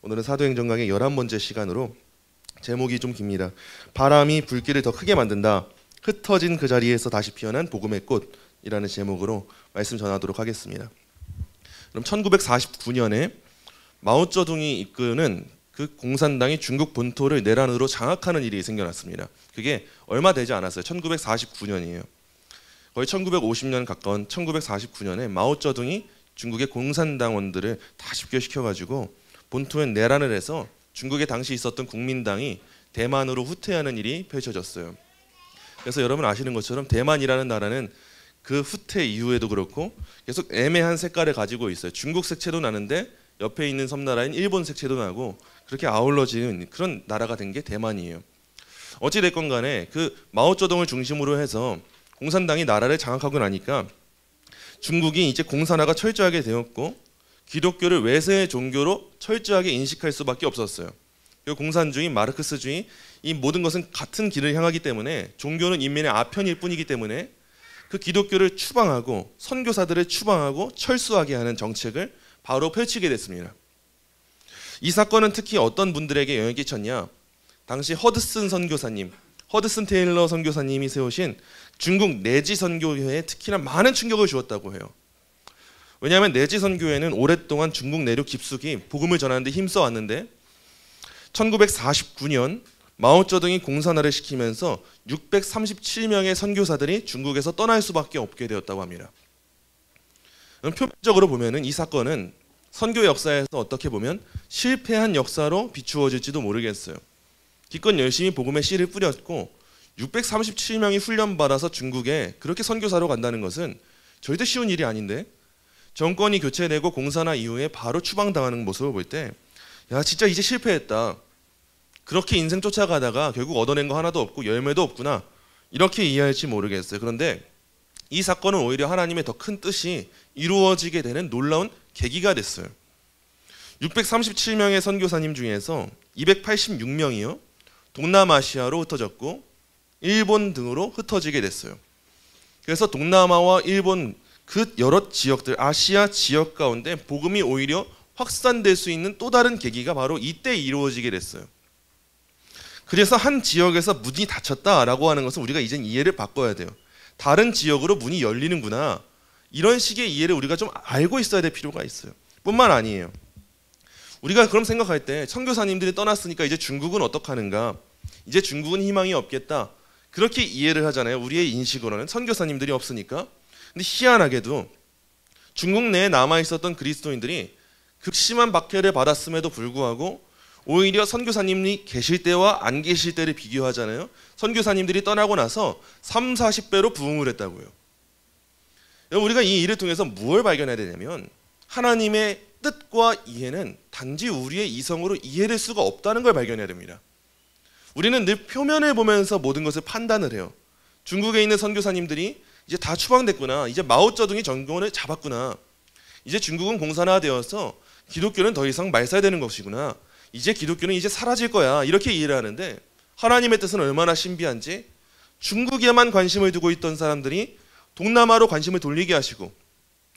오늘은 사도행전 강의 11번째 시간으로 제목이 좀 깁니다. 바람이 불길을 더 크게 만든다. 흩어진 그 자리에서 다시 피어난 복음의 꽃이라는 제목으로 말씀 전하도록 하겠습니다. 그럼 1949년에 마오쩌둥이 이끄는 그 공산당이 중국 본토를 내란으로 장악하는 일이 생겨났습니다. 그게 얼마 되지 않았어요. 1949년이에요. 거의 1950년 가까운 1949년에 마오쩌둥이 중국의 공산당원들을 다 집결시켜가지고 본토에 내란을 해서 중국에 당시 있었던 국민당이 대만으로 후퇴하는 일이 펼쳐졌어요. 그래서 여러분 아시는 것처럼 대만이라는 나라는 그 후퇴 이후에도 그렇고 계속 애매한 색깔을 가지고 있어요. 중국 색채도 나는데 옆에 있는 섬나라인 일본 색채도 나고 그렇게 아울러지는 그런 나라가 된 게 대만이에요. 어찌됐건 간에 그 마오쩌둥을 중심으로 해서 공산당이 나라를 장악하고 나니까 중국이 이제 공산화가 철저하게 되었고 기독교를 외세의 종교로 철저하게 인식할 수밖에 없었어요. 그리고 공산주의, 마르크스주의 이 모든 것은 같은 길을 향하기 때문에 종교는 인민의 아편일 뿐이기 때문에 그 기독교를 추방하고 선교사들을 추방하고 철수하게 하는 정책을 바로 펼치게 됐습니다. 이 사건은 특히 어떤 분들에게 영향을 끼쳤냐? 당시 허드슨 선교사님, 허드슨 테일러 선교사님이 세우신 중국 내지 선교회에 특히나 많은 충격을 주었다고 해요. 왜냐하면 내지 선교회는 오랫동안 중국 내륙 깊숙이 복음을 전하는데 힘써 왔는데 1949년 마오쩌둥이 공산화를 시키면서 637명의 선교사들이 중국에서 떠날 수밖에 없게 되었다고 합니다. 표면적으로 보면은 이 사건은 선교 역사에서 어떻게 보면 실패한 역사로 비추어질지도 모르겠어요. 기껏 열심히 복음의 씨를 뿌렸고 637명이 훈련받아서 중국에 그렇게 선교사로 간다는 것은 절대 쉬운 일이 아닌데 정권이 교체되고 공산화 이후에 바로 추방당하는 모습을 볼 때 야 진짜 이제 실패했다. 그렇게 인생 쫓아가다가 결국 얻어낸 거 하나도 없고 열매도 없구나. 이렇게 이해할지 모르겠어요. 그런데 이 사건은 오히려 하나님의 더 큰 뜻이 이루어지게 되는 놀라운 계기가 됐어요. 637명의 선교사님 중에서 286명이요. 동남아시아로 흩어졌고 일본 등으로 흩어지게 됐어요. 그래서 동남아와 일본 그 여러 지역들, 아시아 지역 가운데 복음이 오히려 확산될 수 있는 또 다른 계기가 바로 이때 이루어지게 됐어요. 그래서 한 지역에서 문이 닫혔다라고 하는 것은 우리가 이젠 이해를 바꿔야 돼요. 다른 지역으로 문이 열리는구나. 이런 식의 이해를 우리가 좀 알고 있어야 될 필요가 있어요. 뿐만 아니에요. 우리가 그럼 생각할 때 선교사님들이 떠났으니까 이제 중국은 어떡하는가? 이제 중국은 희망이 없겠다. 그렇게 이해를 하잖아요. 우리의 인식으로는 선교사님들이 없으니까. 근데 희한하게도 중국 내에 남아있었던 그리스도인들이 극심한 박해를 받았음에도 불구하고 오히려 선교사님이 계실 때와 안 계실 때를 비교하잖아요. 선교사님들이 떠나고 나서 3, 40배로 부흥을 했다고요. 우리가 이 일을 통해서 무엇을 발견해야 되냐면 하나님의 뜻과 이해는 단지 우리의 이성으로 이해될 수가 없다는 걸 발견해야 됩니다. 우리는 늘 표면을 보면서 모든 것을 판단을 해요. 중국에 있는 선교사님들이 이제 다 추방됐구나. 이제 마오쩌둥이 정권을 잡았구나. 이제 중국은 공산화되어서 기독교는 더 이상 말살되는 것이구나. 이제 기독교는 이제 사라질 거야. 이렇게 이해를 하는데 하나님의 뜻은 얼마나 신비한지 중국에만 관심을 두고 있던 사람들이 동남아로 관심을 돌리게 하시고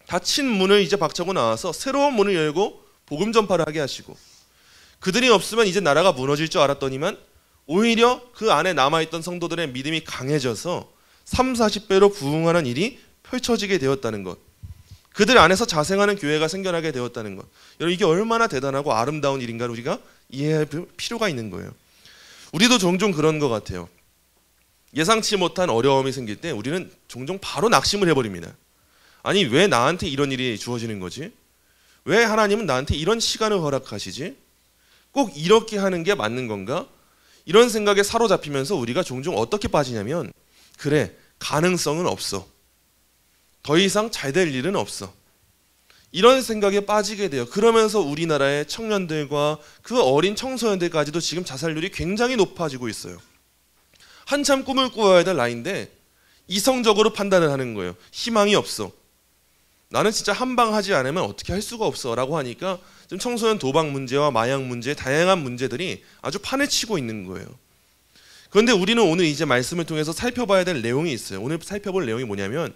닫힌 문을 이제 박차고 나와서 새로운 문을 열고 복음 전파를 하게 하시고 그들이 없으면 이제 나라가 무너질 줄 알았더니만 오히려 그 안에 남아있던 성도들의 믿음이 강해져서 3, 40배로 부흥하는 일이 펼쳐지게 되었다는 것. 그들 안에서 자생하는 교회가 생겨나게 되었다는 것. 여러분 이게 얼마나 대단하고 아름다운 일인가를 우리가 이해할 필요가 있는 거예요. 우리도 종종 그런 것 같아요. 예상치 못한 어려움이 생길 때 우리는 종종 바로 낙심을 해버립니다. 아니 왜 나한테 이런 일이 주어지는 거지? 왜 하나님은 나한테 이런 시간을 허락하시지? 꼭 이렇게 하는 게 맞는 건가? 이런 생각에 사로잡히면서 우리가 종종 어떻게 빠지냐면 그래 가능성은 없어. 더 이상 잘 될 일은 없어. 이런 생각에 빠지게 돼요. 그러면서 우리나라의 청년들과 그 어린 청소년들까지도 지금 자살률이 굉장히 높아지고 있어요. 한참 꿈을 꾸어야 될 나이인데 이성적으로 판단을 하는 거예요. 희망이 없어. 나는 진짜 한방하지 않으면 어떻게 할 수가 없어 라고 하니까 지금 청소년 도박 문제와 마약 문제, 다양한 문제들이 아주 판을 치고 있는 거예요. 그런데 우리는 오늘 이제 말씀을 통해서 살펴봐야 될 내용이 있어요. 오늘 살펴볼 내용이 뭐냐면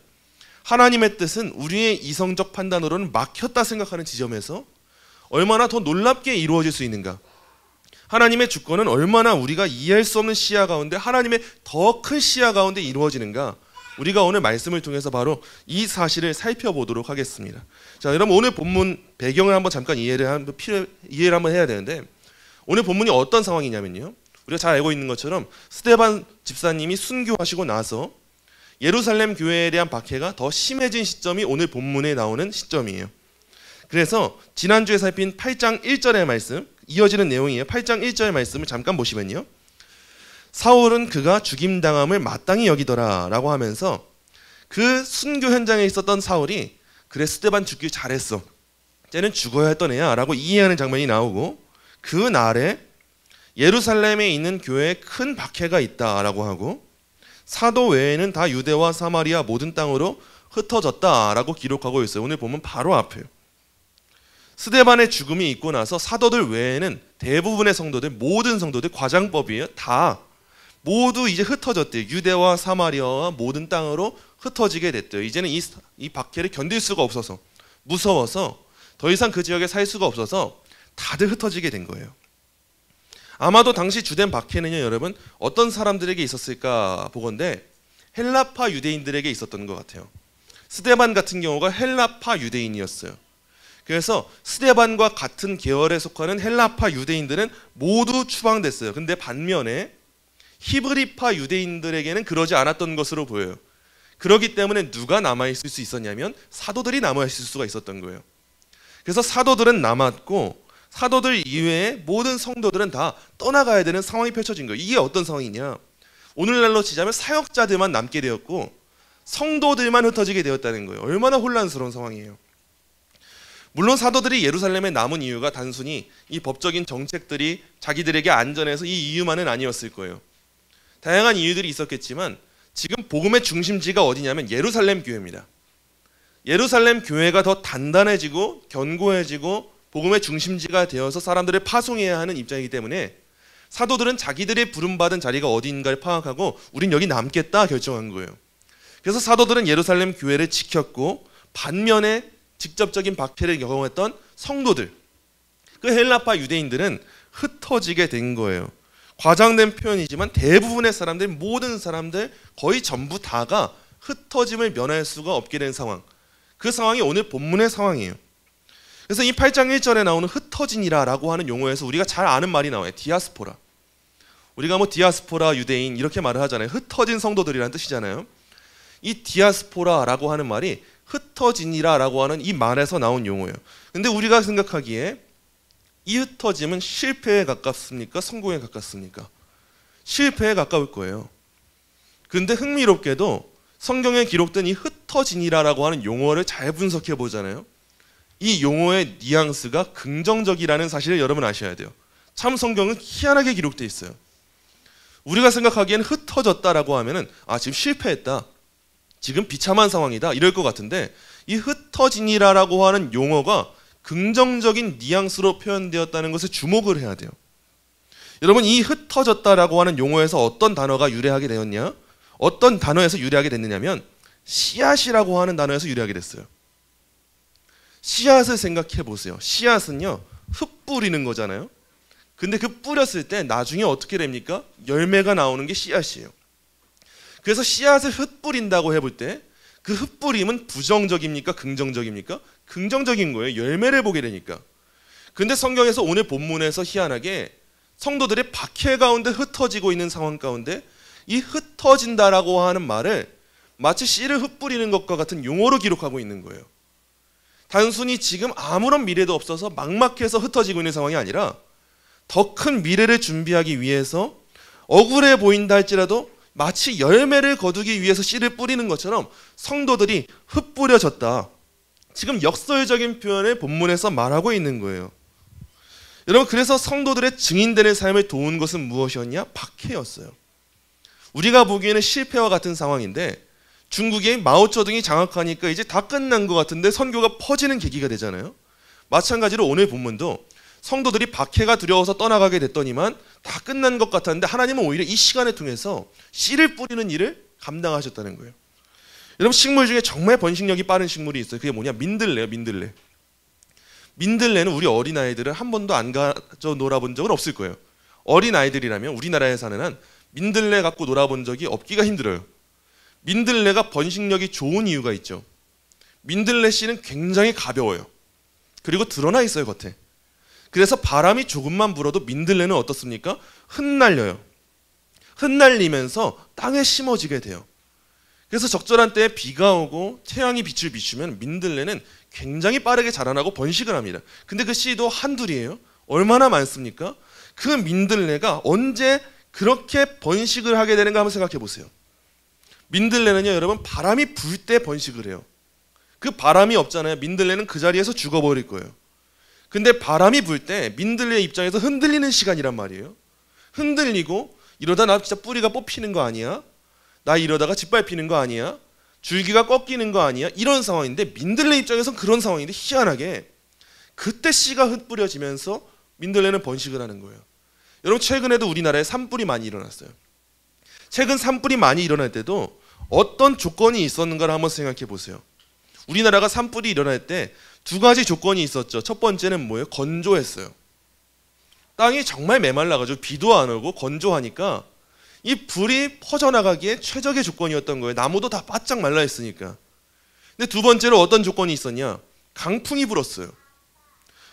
하나님의 뜻은 우리의 이성적 판단으로는 막혔다 생각하는 지점에서 얼마나 더 놀랍게 이루어질 수 있는가. 하나님의 주권은 얼마나 우리가 이해할 수 없는 시야 가운데 하나님의 더 큰 시야 가운데 이루어지는가. 우리가 오늘 말씀을 통해서 바로 이 사실을 살펴보도록 하겠습니다. 자, 여러분 오늘 본문 배경을 한번 잠깐 이해를 한번 해야 되는데, 오늘 본문이 어떤 상황이냐면요, 우리가 잘 알고 있는 것처럼 스데반 집사님이 순교하시고 나서 예루살렘 교회에 대한 박해가 더 심해진 시점이 오늘 본문에 나오는 시점이에요. 그래서 지난주에 살핀 8장 1절의 말씀, 이어지는 내용이에요. 8장 1절의 말씀을 잠깐 보시면요, 사울은 그가 죽임당함을 마땅히 여기더라 라고 하면서 그 순교 현장에 있었던 사울이 그래 스데반 죽길 잘했어, 쟤는 죽어야 했던 애야 라고 이해하는 장면이 나오고, 그 날에 예루살렘에 있는 교회에 큰 박해가 있다라고 하고, 사도 외에는 다 유대와 사마리아 모든 땅으로 흩어졌다라고 기록하고 있어요. 오늘 보면 바로 앞에요. 스데반의 죽음이 있고 나서 사도들 외에는 대부분의 성도들, 모든 성도들, 과장법이에요, 다 모두 이제 흩어졌대요. 유대와 사마리아와 모든 땅으로 흩어지게 됐대요. 이제는 이 박해를 견딜 수가 없어서, 무서워서 더 이상 그 지역에 살 수가 없어서 다들 흩어지게 된 거예요. 아마도 당시 주된 박해는요, 여러분 어떤 사람들에게 있었을까 보건대 헬라파 유대인들에게 있었던 것 같아요. 스데반 같은 경우가 헬라파 유대인이었어요. 그래서 스데반과 같은 계열에 속하는 헬라파 유대인들은 모두 추방됐어요. 근데 반면에 히브리파 유대인들에게는 그러지 않았던 것으로 보여요. 그렇기 때문에 누가 남아있을 수 있었냐면 사도들이 남아있을 수가 있었던 거예요. 그래서 사도들은 남았고, 사도들 이외에 모든 성도들은 다 떠나가야 되는 상황이 펼쳐진 거예요. 이게 어떤 상황이냐, 오늘날로 치자면 사역자들만 남게 되었고 성도들만 흩어지게 되었다는 거예요. 얼마나 혼란스러운 상황이에요. 물론 사도들이 예루살렘에 남은 이유가 단순히 이 법적인 정책들이 자기들에게 안전해서 이 이유만은 아니었을 거예요. 다양한 이유들이 있었겠지만 지금 복음의 중심지가 어디냐면 예루살렘 교회입니다. 예루살렘 교회가 더 단단해지고 견고해지고 복음의 중심지가 되어서 사람들을 파송해야 하는 입장이기 때문에 사도들은 자기들의 부름받은 자리가 어디인가를 파악하고 우린 여기 남겠다 결정한 거예요. 그래서 사도들은 예루살렘 교회를 지켰고, 반면에 직접적인 박해를 경험했던 성도들, 그 헬라파 유대인들은 흩어지게 된 거예요. 과장된 표현이지만 대부분의 사람들, 모든 사람들, 거의 전부 다가 흩어짐을 면할 수가 없게 된 상황, 그 상황이 오늘 본문의 상황이에요. 그래서 이 8장 1절에 나오는 흩어진이라 라고 하는 용어에서 우리가 잘 아는 말이 나와요. 디아스포라. 우리가 뭐 디아스포라 유대인 이렇게 말을 하잖아요. 흩어진 성도들이라는 뜻이잖아요. 이 디아스포라라고 하는 말이 흩어진이라 라고 하는 이 말에서 나온 용어예요. 근데 우리가 생각하기에 이 흩어짐은 실패에 가깝습니까? 성공에 가깝습니까? 실패에 가까울 거예요. 근데 흥미롭게도 성경에 기록된 이 흩어진이라라고 하는 용어를 잘 분석해 보잖아요. 이 용어의 뉘앙스가 긍정적이라는 사실을 여러분 아셔야 돼요. 참 성경은 희한하게 기록되어 있어요. 우리가 생각하기에는 흩어졌다라고 하면은 지금 실패했다, 지금 비참한 상황이다 이럴 것 같은데, 이 흩어진이라라고 하는 용어가 긍정적인 뉘앙스로 표현되었다는 것에 주목을 해야 돼요. 여러분, 이 흩어졌다라고 하는 용어에서 어떤 단어가 유래하게 되었냐? 어떤 단어에서 유래하게 됐느냐면 씨앗이라고 하는 단어에서 유래하게 됐어요. 씨앗을 생각해 보세요. 씨앗은요, 흙 뿌리는 거잖아요. 근데 그 뿌렸을 때 나중에 어떻게 됩니까? 열매가 나오는 게 씨앗이에요. 그래서 씨앗을 흩뿌린다고 해볼 때 그 흩뿌림은 부정적입니까? 긍정적입니까? 긍정적인 거예요. 열매를 보게 되니까. 근데 성경에서 오늘 본문에서 희한하게 성도들의 박해 가운데 흩어지고 있는 상황 가운데 이 흩어진다라고 하는 말을 마치 씨를 흩뿌리는 것과 같은 용어로 기록하고 있는 거예요. 단순히 지금 아무런 미래도 없어서 막막해서 흩어지고 있는 상황이 아니라 더 큰 미래를 준비하기 위해서 억울해 보인다 할지라도 마치 열매를 거두기 위해서 씨를 뿌리는 것처럼 성도들이 흩뿌려졌다. 지금 역설적인 표현을 본문에서 말하고 있는 거예요. 여러분, 그래서 성도들의 증인되는 삶을 도운 것은 무엇이었냐? 박해였어요. 우리가 보기에는 실패와 같은 상황인데 중국의 마오쩌둥이 장악하니까 이제 다 끝난 것 같은데 선교가 퍼지는 계기가 되잖아요. 마찬가지로 오늘 본문도 성도들이 박해가 두려워서 떠나가게 됐더니만 다 끝난 것 같았는데 하나님은 오히려 이 시간을 통해서 씨를 뿌리는 일을 감당하셨다는 거예요. 여러분, 식물 중에 정말 번식력이 빠른 식물이 있어요. 그게 뭐냐? 민들레예요. 민들레. 민들레는 우리 어린아이들을 한 번도 안 가져 놀아본 적은 없을 거예요. 어린아이들이라면 우리나라에 사는 한 민들레 갖고 놀아본 적이 없기가 힘들어요. 민들레가 번식력이 좋은 이유가 있죠. 민들레 씨는 굉장히 가벼워요. 그리고 드러나 있어요, 겉에. 그래서 바람이 조금만 불어도 민들레는 어떻습니까? 흩날려요. 흩날리면서 땅에 심어지게 돼요. 그래서 적절한 때에 비가 오고 태양이 빛을 비추면 민들레는 굉장히 빠르게 자라나고 번식을 합니다. 근데 그 씨도 한둘이에요. 얼마나 많습니까? 그 민들레가 언제 그렇게 번식을 하게 되는가 한번 생각해 보세요. 민들레는요, 여러분, 바람이 불 때 번식을 해요. 그 바람이 없잖아요. 민들레는 그 자리에서 죽어버릴 거예요. 근데 바람이 불 때 민들레 입장에서 흔들리는 시간이란 말이에요. 흔들리고 이러다 나 진짜 뿌리가 뽑히는 거 아니야? 나 이러다가 짓밟히는 거 아니야? 줄기가 꺾이는 거 아니야? 이런 상황인데 민들레 입장에서는 그런 상황인데 희한하게 그때 씨가 흩뿌려지면서 민들레는 번식을 하는 거예요. 여러분, 최근에도 우리나라에 산불이 많이 일어났어요. 최근 산불이 많이 일어날 때도 어떤 조건이 있었는가를 한번 생각해 보세요. 우리나라가 산불이 일어날 때 두 가지 조건이 있었죠. 첫 번째는 뭐예요? 건조했어요. 땅이 정말 메말라가지고 비도 안 오고 건조하니까 이 불이 퍼져나가기에 최적의 조건이었던 거예요. 나무도 다 바짝 말라 있으니까. 근데 두 번째로 어떤 조건이 있었냐? 강풍이 불었어요.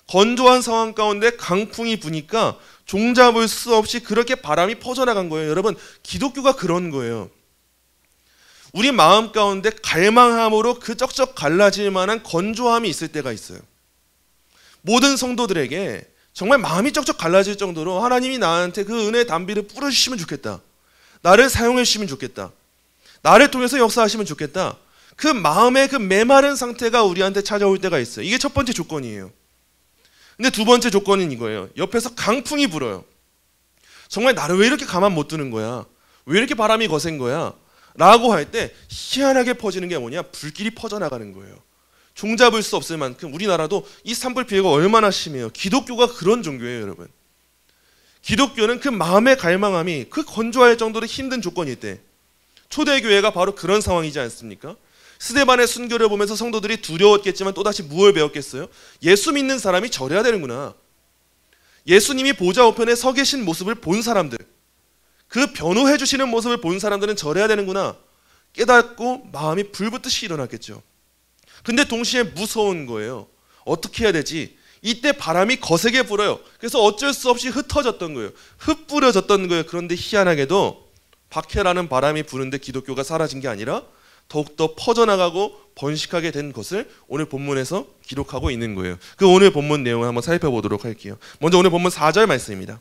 건조한 상황 가운데 강풍이 부니까 종잡을 수 없이 그렇게 바람이 퍼져나간 거예요. 여러분, 기독교가 그런 거예요. 우리 마음 가운데 갈망함으로 그 쩍쩍 갈라질 만한 건조함이 있을 때가 있어요. 모든 성도들에게 정말 마음이 쩍쩍 갈라질 정도로 하나님이 나한테 그 은혜의 단비를 뿌려주시면 좋겠다. 나를 사용해 주시면 좋겠다. 나를 통해서 역사하시면 좋겠다. 그 마음의 그 메마른 상태가 우리한테 찾아올 때가 있어요. 이게 첫 번째 조건이에요. 근데 두 번째 조건은 이거예요. 옆에서 강풍이 불어요. 정말 나를 왜 이렇게 가만 못 두는 거야? 왜 이렇게 바람이 거센 거야? 라고 할 때 희한하게 퍼지는 게 뭐냐? 불길이 퍼져나가는 거예요. 종잡을 수 없을 만큼 우리나라도 이 산불 피해가 얼마나 심해요. 기독교가 그런 종교예요, 여러분. 기독교는 그 마음의 갈망함이 그 건조할 정도로 힘든 조건일 때, 초대교회가 바로 그런 상황이지 않습니까? 스데반의 순교를 보면서 성도들이 두려웠겠지만 또다시 무엇을 배웠겠어요? 예수 믿는 사람이 저래야 되는구나. 예수님이 보좌 우편에 서 계신 모습을 본 사람들, 그 변호해 주시는 모습을 본 사람들은 저래야 되는구나 깨닫고 마음이 불붙듯이 일어났겠죠. 근데 동시에 무서운 거예요. 어떻게 해야 되지? 이때 바람이 거세게 불어요. 그래서 어쩔 수 없이 흩어졌던 거예요. 흩뿌려졌던 거예요. 그런데 희한하게도 박해라는 바람이 부는데 기독교가 사라진 게 아니라 더욱더 퍼져나가고 번식하게 된 것을 오늘 본문에서 기록하고 있는 거예요. 그 오늘 본문 내용을 한번 살펴보도록 할게요. 먼저 오늘 본문 4절 말씀입니다.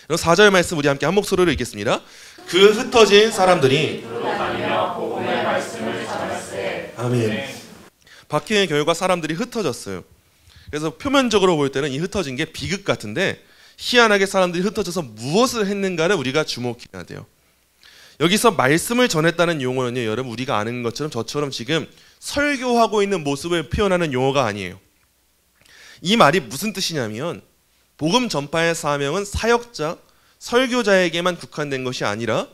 4절 말씀 우리 함께 한 목소리로 읽겠습니다. 그 흩어진 사람들이 아멘. 박해의 결과 사람들이 흩어졌어요. 그래서 표면적으로 볼 때는 이 흩어진 게 비극 같은데 희한하게 사람들이 흩어져서 무엇을 했는가를 우리가 주목해야 돼요. 여기서 말씀을 전했다는 용어는요, 여러분 우리가 아는 것처럼 저처럼 지금 설교하고 있는 모습을 표현하는 용어가 아니에요. 이 말이 무슨 뜻이냐면 복음 전파의 사명은 사역자, 설교자에게만 국한된 것이 아니라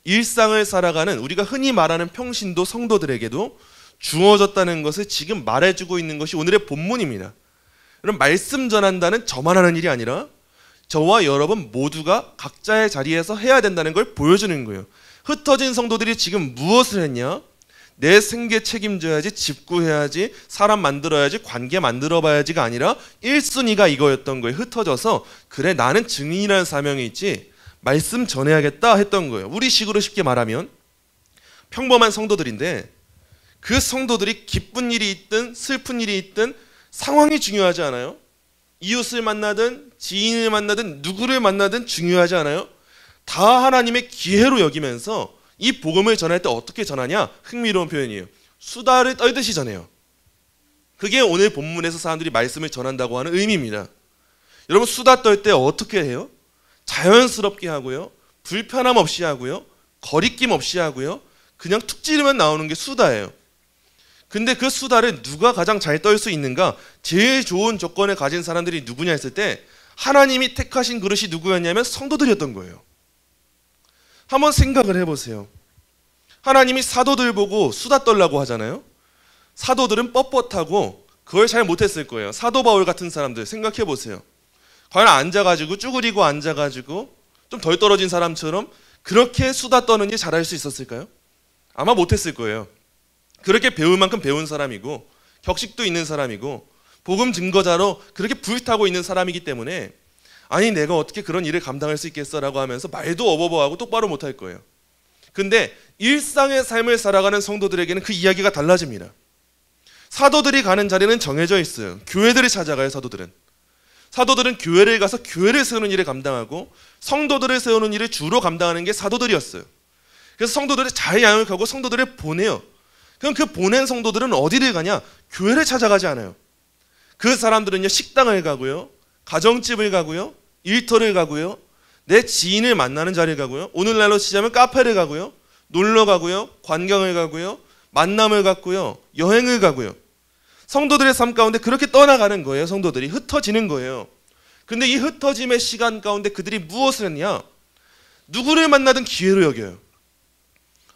일상을 살아가는 우리가 흔히 말하는 평신도 성도들에게도 주어졌다는 것을 지금 말해주고 있는 것이 오늘의 본문입니다. 그럼 말씀 전한다는 저만 하는 일이 아니라 저와 여러분 모두가 각자의 자리에서 해야 된다는 걸 보여주는 거예요. 흩어진 성도들이 지금 무엇을 했냐? 내 생계 책임져야지, 집 구해야지, 사람 만들어야지, 관계 만들어봐야지가 아니라 1순위가 이거였던 거예요. 흩어져서 그래 나는 증인이라는 사명이 있지 말씀 전해야겠다 했던 거예요. 우리 식으로 쉽게 말하면 평범한 성도들인데 그 성도들이 기쁜 일이 있든 슬픈 일이 있든 상황이 중요하지 않아요? 이웃을 만나든 지인을 만나든 누구를 만나든 중요하지 않아요? 다 하나님의 기회로 여기면서 이 복음을 전할 때 어떻게 전하냐? 흥미로운 표현이에요. 수다를 떨듯이 전해요. 그게 오늘 본문에서 사람들이 말씀을 전한다고 하는 의미입니다. 여러분 수다 떨 때 어떻게 해요? 자연스럽게 하고요. 불편함 없이 하고요. 거리낌 없이 하고요. 그냥 툭 찌르면 나오는 게 수다예요. 근데 그 수다를 누가 가장 잘 떨 수 있는가? 제일 좋은 조건을 가진 사람들이 누구냐 했을 때 하나님이 택하신 그릇이 누구였냐면 성도들이었던 거예요. 한번 생각을 해보세요. 하나님이 사도들 보고 수다 떨라고 하잖아요. 사도들은 뻣뻣하고 그걸 잘 못했을 거예요. 사도 바울 같은 사람들 생각해 보세요. 과연 앉아가지고 쭈그리고 앉아가지고 좀 덜 떨어진 사람처럼 그렇게 수다 떠는 일 잘할 수 있었을까요? 아마 못했을 거예요. 그렇게 배울 만큼 배운 사람이고 격식도 있는 사람이고 복음 증거자로 그렇게 불타고 있는 사람이기 때문에 아니 내가 어떻게 그런 일을 감당할 수 있겠어라고 하면서 말도 어버버하고 똑바로 못할 거예요. 근데 일상의 삶을 살아가는 성도들에게는 그 이야기가 달라집니다. 사도들이 가는 자리는 정해져 있어요. 교회들을 찾아가요. 사도들은 교회를 가서 교회를 세우는 일을 감당하고 성도들을 세우는 일을 주로 감당하는 게 사도들이었어요. 그래서 성도들을 잘 양육하고 성도들을 보내요. 그럼 그 보낸 성도들은 어디를 가냐? 교회를 찾아가지 않아요. 그 사람들은요 식당을 가고요, 가정집을 가고요, 일터를 가고요, 내 지인을 만나는 자리를 가고요, 오늘날로 치자면 카페를 가고요, 놀러 가고요, 관광을 가고요, 만남을 갖고요, 여행을 가고요. 성도들의 삶 가운데 그렇게 떠나가는 거예요. 성도들이 흩어지는 거예요. 근데 이 흩어짐의 시간 가운데 그들이 무엇을 했냐? 누구를 만나든 기회로 여겨요.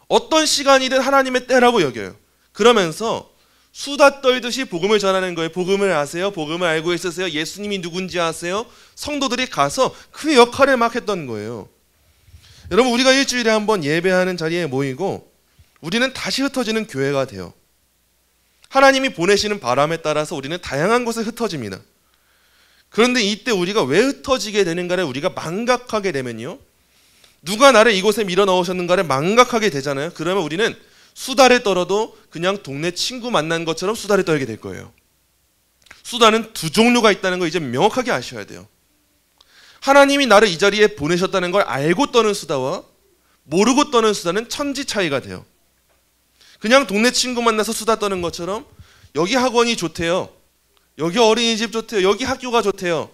어떤 시간이든 하나님의 때라고 여겨요. 그러면서 수다 떨듯이 복음을 전하는 거예요. 복음을 아세요? 복음을 알고 있으세요? 예수님이 누군지 아세요? 성도들이 가서 그 역할을 막 했던 거예요. 여러분 우리가 일주일에 한번 예배하는 자리에 모이고 우리는 다시 흩어지는 교회가 돼요. 하나님이 보내시는 바람에 따라서 우리는 다양한 곳에 흩어집니다. 그런데 이때 우리가 왜 흩어지게 되는가를 우리가 망각하게 되면요, 누가 나를 이곳에 밀어 넣으셨는가를 망각하게 되잖아요. 그러면 우리는 수다를 떨어도 그냥 동네 친구 만난 것처럼 수다를 떨게 될 거예요. 수다는 두 종류가 있다는 거 이제 명확하게 아셔야 돼요. 하나님이 나를 이 자리에 보내셨다는 걸 알고 떠는 수다와 모르고 떠는 수다는 천지 차이가 돼요. 그냥 동네 친구 만나서 수다 떠는 것처럼 여기 학원이 좋대요, 여기 어린이집 좋대요, 여기 학교가 좋대요,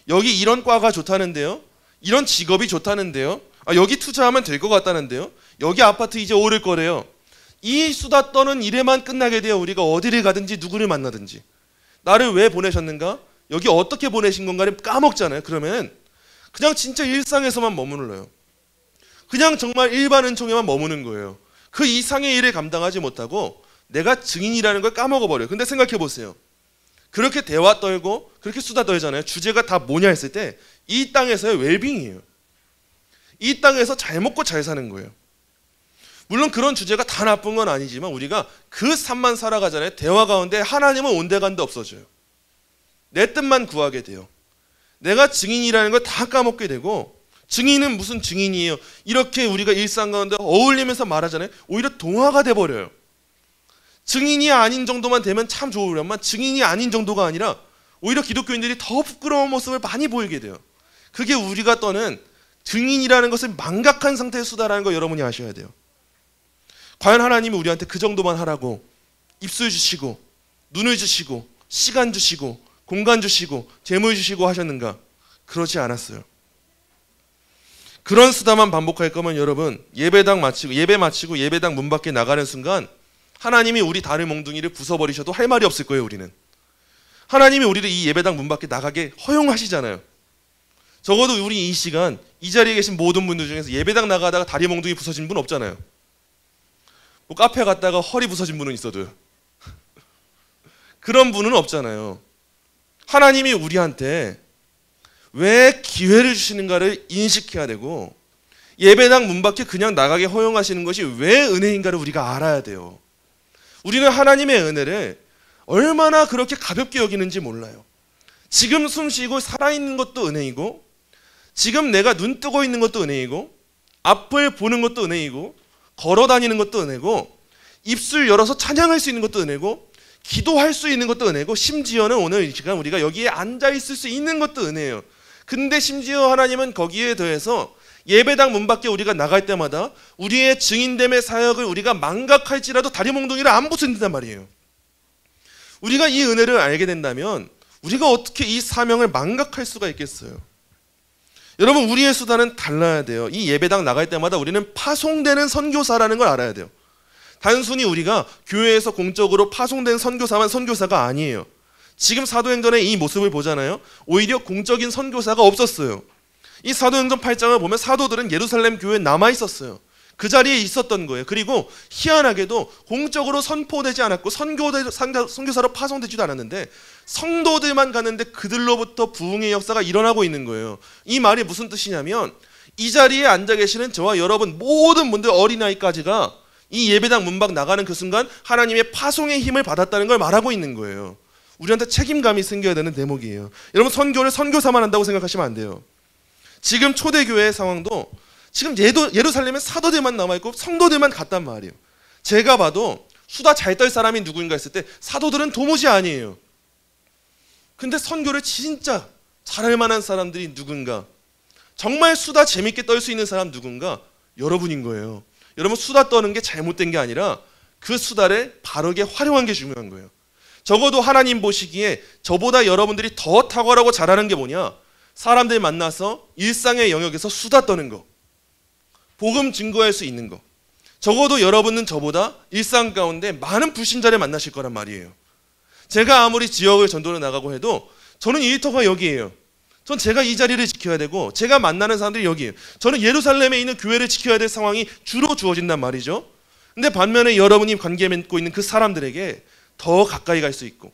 여기 이런 과가 좋다는데요, 이런 직업이 좋다는데요, 여기 투자하면 될 것 같다는데요, 여기 아파트 이제 오를 거래요. 이 수다 떠는 일에만 끝나게 돼요. 우리가 어디를 가든지 누구를 만나든지. 나를 왜 보내셨는가? 여기 어떻게 보내신 건가를 까먹잖아요. 그러면 그냥 진짜 일상에서만 머무르요. 그냥 정말 일반 은총에만 머무는 거예요. 그 이상의 일을 감당하지 못하고 내가 증인이라는 걸 까먹어버려요. 근데 생각해 보세요. 그렇게 대화 떨고 그렇게 수다 떨잖아요. 주제가 다 뭐냐 했을 때 이 땅에서의 웰빙이에요. 이 땅에서 잘 먹고 잘 사는 거예요. 물론 그런 주제가 다 나쁜 건 아니지만 우리가 그 삶만 살아가잖아요. 대화 가운데 하나님은 온데간데 없어져요. 내 뜻만 구하게 돼요. 내가 증인이라는 걸 다 까먹게 되고, 증인은 무슨 증인이에요? 이렇게 우리가 일상 가운데 어울리면서 말하잖아요. 오히려 동화가 돼버려요. 증인이 아닌 정도만 되면 참 좋으련만 증인이 아닌 정도가 아니라 오히려 기독교인들이 더 부끄러운 모습을 많이 보이게 돼요. 그게 우리가 떠는 증인이라는 것을 망각한 상태의 수다라는 거 여러분이 아셔야 돼요. 과연 하나님이 우리한테 그 정도만 하라고 입술 주시고 눈을 주시고 시간 주시고 공간 주시고 재물 주시고 하셨는가? 그러지 않았어요. 그런 수다만 반복할 거면 여러분 예배 마치고 예배당 문 밖에 나가는 순간 하나님이 우리 다리 몽둥이를 부숴버리셔도 할 말이 없을 거예요. 우리는 하나님이 우리를 이 예배당 문 밖에 나가게 허용하시잖아요. 적어도 우리 이 시간 이 자리에 계신 모든 분들 중에서 예배당 나가다가 다리 몽둥이 부서진 분 없잖아요. 뭐 카페 갔다가 허리 부서진 분은 있어도 그런 분은 없잖아요. 하나님이 우리한테 왜 기회를 주시는가를 인식해야 되고 예배당 문 밖에 그냥 나가게 허용하시는 것이 왜 은혜인가를 우리가 알아야 돼요. 우리는 하나님의 은혜를 얼마나 그렇게 가볍게 여기는지 몰라요. 지금 숨 쉬고 살아있는 것도 은혜이고 지금 내가 눈 뜨고 있는 것도 은혜이고 앞을 보는 것도 은혜이고 걸어 다니는 것도 은혜고 입술 열어서 찬양할 수 있는 것도 은혜고 기도할 수 있는 것도 은혜고 심지어는 오늘 이 시간 우리가 여기에 앉아 있을 수 있는 것도 은혜예요. 근데 심지어 하나님은 거기에 더해서 예배당 문 밖에 우리가 나갈 때마다 우리의 증인됨의 사역을 우리가 망각할지라도 다리 몽둥이를 안 부순단 말이에요. 우리가 이 은혜를 알게 된다면 우리가 어떻게 이 사명을 망각할 수가 있겠어요? 여러분 우리의 수단은 달라야 돼요. 이 예배당 나갈 때마다 우리는 파송되는 선교사라는 걸 알아야 돼요. 단순히 우리가 교회에서 공적으로 파송된 선교사만 선교사가 아니에요. 지금 사도행전의 이 모습을 보잖아요. 오히려 공적인 선교사가 없었어요. 이 사도행전 8장을 보면 사도들은 예루살렘 교회에 남아 있었어요. 그 자리에 있었던 거예요. 그리고 희한하게도 공적으로 선포되지 않았고 선교사로 파송되지도 않았는데 성도들만 가는데 그들로부터 부흥의 역사가 일어나고 있는 거예요. 이 말이 무슨 뜻이냐면 이 자리에 앉아 계시는 저와 여러분 모든 분들 어린아이까지가 이 예배당 문 밖 나가는 그 순간 하나님의 파송의 힘을 받았다는 걸 말하고 있는 거예요. 우리한테 책임감이 생겨야 되는 대목이에요. 여러분 선교를 선교사만 한다고 생각하시면 안 돼요. 지금 초대교회의 상황도 지금 예루살렘에 사도들만 남아있고 성도들만 갔단 말이에요. 제가 봐도 수다 잘 떨 사람이 누구인가 했을 때 사도들은 도무지 아니에요. 근데 선교를 진짜 잘할 만한 사람들이 누군가, 정말 수다 재밌게 떨 수 있는 사람 누군가, 여러분인 거예요. 여러분 수다 떠는 게 잘못된 게 아니라 그 수다를 바르게 활용한 게 중요한 거예요. 적어도 하나님 보시기에 저보다 여러분들이 더 탁월하고 잘하는 게 뭐냐? 사람들 만나서 일상의 영역에서 수다 떠는 거, 복음 증거할 수 있는 거. 적어도 여러분은 저보다 일상 가운데 많은 불신자를 만나실 거란 말이에요. 제가 아무리 지역을 전도를 나가고 해도 저는 일터가 여기에요. 전 제가 이 자리를 지켜야 되고 제가 만나는 사람들이 여기에요. 저는 예루살렘에 있는 교회를 지켜야 될 상황이 주로 주어진단 말이죠. 근데 반면에 여러분이 관계 맺고 있는 그 사람들에게 더 가까이 갈 수 있고,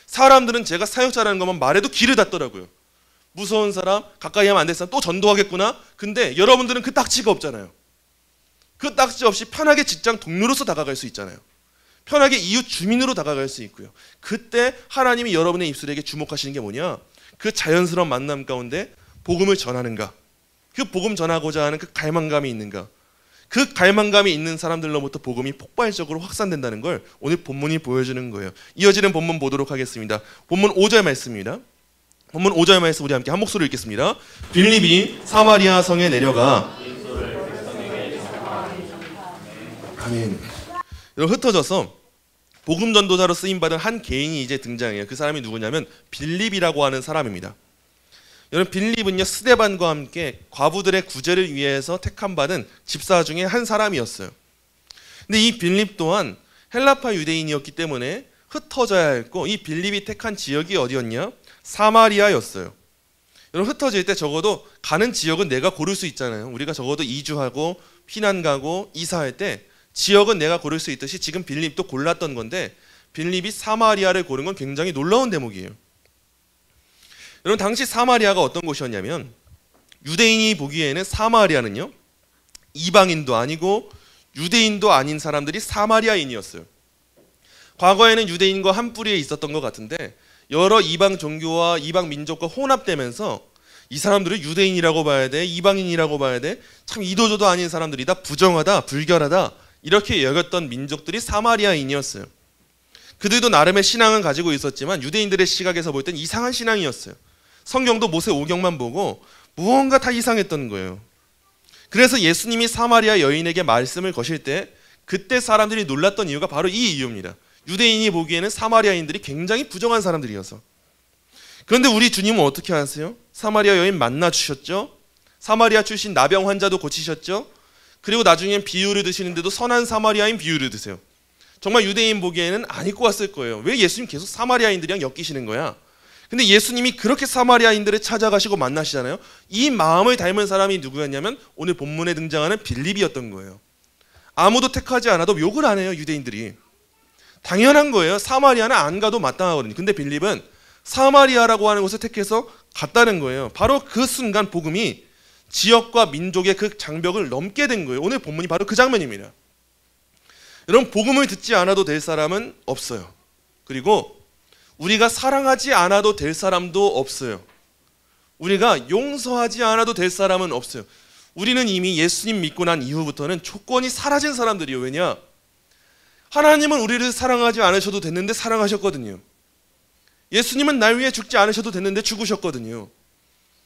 사람들은 제가 사역자라는 것만 말해도 기를 닫더라고요. 무서운 사람, 가까이 하면 안 될 사람, 또 전도하겠구나. 근데 여러분들은 그 딱지가 없잖아요. 그 딱지 없이 편하게 직장 동료로서 다가갈 수 있잖아요. 편하게 이웃 주민으로 다가갈 수 있고요. 그때 하나님이 여러분의 입술에게 주목하시는 게 뭐냐? 그 자연스러운 만남 가운데 복음을 전하는가? 그 복음 전하고자 하는 그 갈망감이 있는가? 그 갈망감이 있는 사람들로부터 복음이 폭발적으로 확산된다는 걸 오늘 본문이 보여주는 거예요. 이어지는 본문 보도록 하겠습니다. 본문 5절 말씀입니다. 본문 5절 말씀 우리 함께 한 목소리로 읽겠습니다. 빌립이 사마리아 성에 내려가 아멘. 흩어져서 복음 전도자로 쓰임 받은 한 개인이 이제 등장해요. 그 사람이 누구냐면 빌립이라고 하는 사람입니다. 여러분 빌립은요 스데반과 함께 과부들의 구제를 위해서 택함 받은 집사 중에 한 사람이었어요. 근데 이 빌립 또한 헬라파 유대인이었기 때문에 흩어져야 했고, 이 빌립이 택한 지역이 어디였냐? 사마리아였어요. 여러분 흩어질 때 적어도 가는 지역은 내가 고를 수 있잖아요. 우리가 적어도 이주하고 피난 가고 이사할 때 지역은 내가 고를 수 있듯이 지금 빌립도 골랐던 건데 빌립이 사마리아를 고른 건 굉장히 놀라운 대목이에요. 여러분 당시 사마리아가 어떤 곳이었냐면 유대인이 보기에는 사마리아는요 이방인도 아니고 유대인도 아닌 사람들이 사마리아인이었어요. 과거에는 유대인과 한 뿌리에 있었던 것 같은데 여러 이방 종교와 이방 민족과 혼합되면서 이 사람들을 유대인이라고 봐야 돼, 이방인이라고 봐야 돼, 참 이도저도 아닌 사람들이다, 부정하다, 불결하다 이렇게 여겼던 민족들이 사마리아인이었어요. 그들도 나름의 신앙은 가지고 있었지만 유대인들의 시각에서 볼 땐 이상한 신앙이었어요. 성경도 모세 오경만 보고 무언가 다 이상했던 거예요. 그래서 예수님이 사마리아 여인에게 말씀을 거실 때 그때 사람들이 놀랐던 이유가 바로 이 이유입니다. 유대인이 보기에는 사마리아인들이 굉장히 부정한 사람들이어서. 그런데 우리 주님은 어떻게 하세요? 사마리아 여인 만나주셨죠? 사마리아 출신 나병 환자도 고치셨죠? 그리고 나중엔 비유를 드시는데도 선한 사마리아인 비유를 드세요. 정말 유대인 보기에는 안 입고 왔을 거예요. 왜 예수님 계속 사마리아인들이랑 엮이시는 거야? 근데 예수님이 그렇게 사마리아인들을 찾아가시고 만나시잖아요. 이 마음을 닮은 사람이 누구였냐면 오늘 본문에 등장하는 빌립이었던 거예요. 아무도 택하지 않아도 욕을 안 해요, 유대인들이. 당연한 거예요. 사마리아는 안 가도 마땅하거든요. 근데 빌립은 사마리아라고 하는 곳을 택해서 갔다는 거예요. 바로 그 순간 복음이 지역과 민족의 그 장벽을 넘게 된 거예요. 오늘 본문이 바로 그 장면입니다. 여러분 복음을 듣지 않아도 될 사람은 없어요. 그리고 우리가 사랑하지 않아도 될 사람도 없어요. 우리가 용서하지 않아도 될 사람은 없어요. 우리는 이미 예수님 믿고 난 이후부터는 조건이 사라진 사람들이에요. 왜냐? 하나님은 우리를 사랑하지 않으셔도 됐는데 사랑하셨거든요. 예수님은 날 위해 죽지 않으셔도 됐는데 죽으셨거든요.